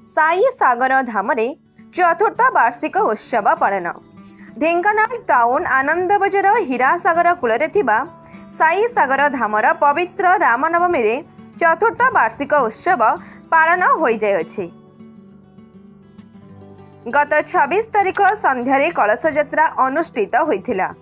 साई सागर धामरे चतुर्थ वार्षिक उत्सव पालन। ढेंकानाल टाउन आनंद बजार हीरासागर कूल साई सागर धामर पवित्र रामनवमी रे चतुर्थ वार्षिक उत्सव पालन हो जाए। गत 26 तारिख संध्यारे कलश यात्रा अनुष्ठित होइथिला।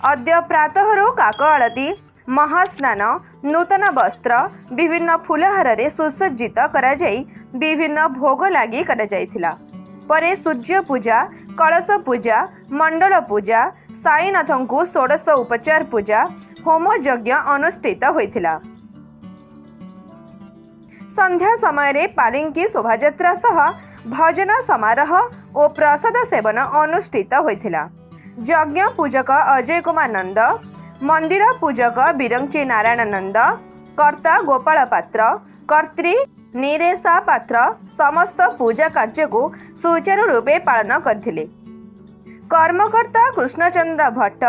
अद्य प्रातः काक आळती, महास्नान, नूतन वस्त्र, विभिन्न फूलहार रे सुसज्जित करा जाई विभिन्न भोग लागी करा जाइथिला। परे सूर्य पूजा, कलश पूजा, मंडल पूजा, साईनाथंकु षोडश उपचार पूजा, होम यज्ञ अनुष्ठित होइथिला। संध्या समय रे पालिंकी शोभायात्रा सह भजन समारोह और प्रसाद सेवन अनुष्ठित होइथिला। यज्ञ पूजक अजय कुमार नंद, मंदिर पूजक बिरंची नारायण नंद, कर्ता गोपाल पात्र, कर्त्री निरेशा पात्र समस्त पूजा कार्य को सुचारू रूपे पालन करथिले। कर्मकर्ता कृष्णचंद्र भट्ट,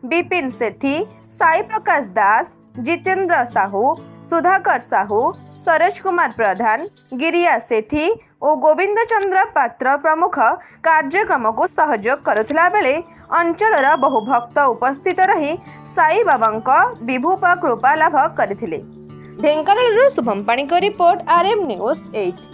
विपिन सेठी, साई प्रकाश दास, जितेंद्र साहू, सुधाकर साहू, सरोज कुमार प्रधान, गिरिया सेठी और गोविंद चंद्र पात्र प्रमुख कार्यक्रम को सहयोग करुथिला बेले अंचलर बहु भक्त उपस्थित रही साई बाबा विभूप कृपा लाभ करथिले। ढेंकानाल शुभम पाणिक रिपोर्ट, RM News 8।